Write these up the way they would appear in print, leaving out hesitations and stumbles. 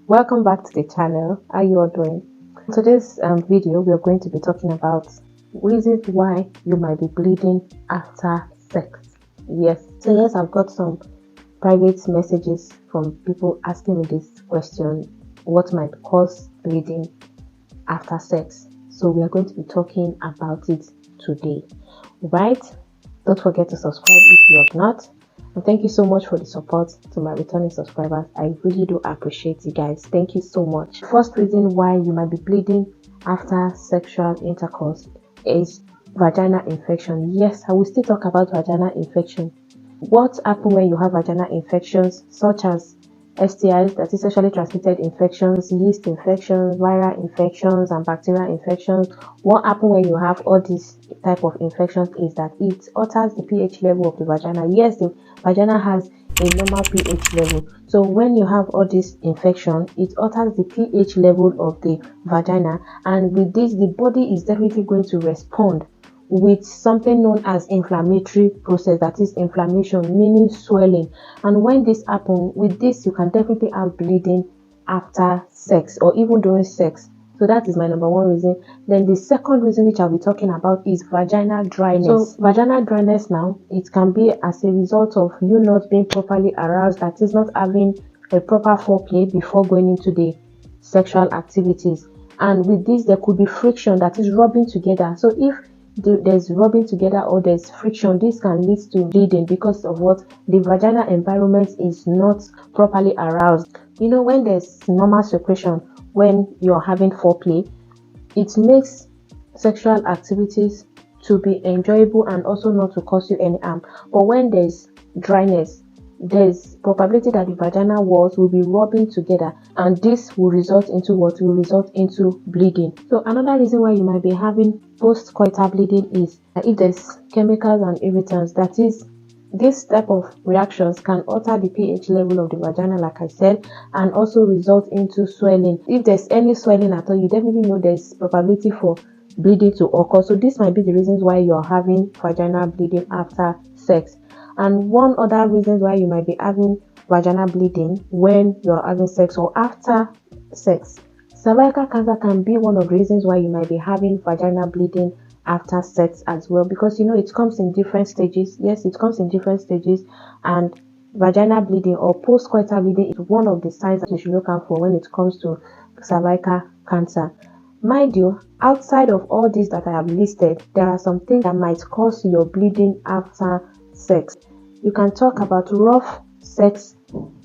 Welcome back to the channel. How you all doing? In today's video, we are going to be talking about reasons why you might be bleeding after sex. Yes, I've got some private messages from people asking me this question: what might cause bleeding after sex? So we are going to be talking about it today, right? Don't forget to subscribe if you have not. And thank you so much for the support to my returning subscribers. I really do appreciate you guys. Thank you so much. First reason why you might be bleeding after sexual intercourse is vaginal infection. Yes, I will still talk about vaginal infection. What happens when you have vaginal infections such as STIs, that is sexually transmitted infections, yeast infections, viral infections, and bacterial infections? What happens when you have all these type of infections is that it alters the pH level of the vagina. Yes, the vagina has a normal pH level. So when you have all this infection, it alters the pH level of the vagina, and with this, the body is definitely going to respond with something known as inflammatory process, that is inflammation, meaning swelling. And when this happens, with this you can definitely have bleeding after sex or even during sex. So that is my number one reason. Then the second reason, which I'll be talking about, is vaginal dryness. So vaginal dryness now, it can be as a result of you not being properly aroused, that is not having a proper foreplay before going into the sexual activities. And with this, there could be friction, that is rubbing together. So if there's rubbing together or there's friction, this can lead to bleeding because of what? The vaginal environment is not properly aroused. You know, when there's normal secretion when you're having foreplay, it makes sexual activities to be enjoyable and also not to cause you any harm. But when there's dryness, there's probability that the vaginal walls will be rubbing together, and this will result into what? Will result into bleeding. So another reason why you might be having post-coital bleeding is if there's chemicals and irritants, that is, this type of reactions can alter the pH level of the vagina, like I said, and also result into swelling. If there's any swelling at all, you definitely know there's probability for bleeding to occur. So this might be the reasons why you're having vaginal bleeding after sex. And one other reason why you might be having vaginal bleeding when you're having sex or after sex, cervical cancer can be one of the reasons why you might be having vaginal bleeding after sex as well, because you know it comes in different stages. Yes, it comes in different stages, and vaginal bleeding or post-coital bleeding is one of the signs that you should look out for when it comes to cervical cancer. Mind you, outside of all these that I have listed, there are some things that might cause your bleeding after sex. You can talk about rough sex.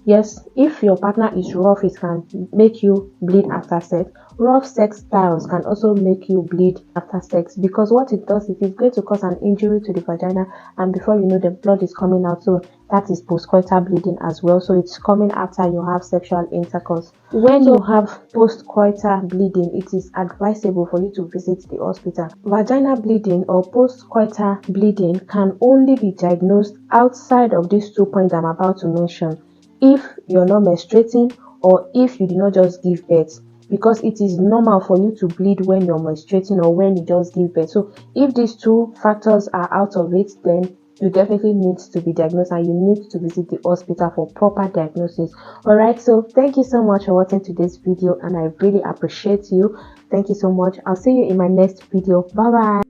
Yes, if your partner is rough, it can make you bleed after sex. Rough sex styles can also make you bleed after sex, because what it does is it's going to cause an injury to the vagina, and before you know, the blood is coming out. So that is postcoital bleeding as well. So it's coming after you have sexual intercourse. When you have postcoital bleeding, it is advisable for you to visit the hospital. Vaginal bleeding or postcoital bleeding can only be diagnosed outside of these 2 points I'm about to mention, if you're not menstruating or if you did not just give birth, because it is normal for you to bleed when you're menstruating or when you just give birth. So if these two factors are out of it, then you definitely need to be diagnosed and you need to visit the hospital for proper diagnosis. All right, so thank you so much for watching today's video, and I really appreciate you. Thank you so much. I'll see you in my next video. Bye bye.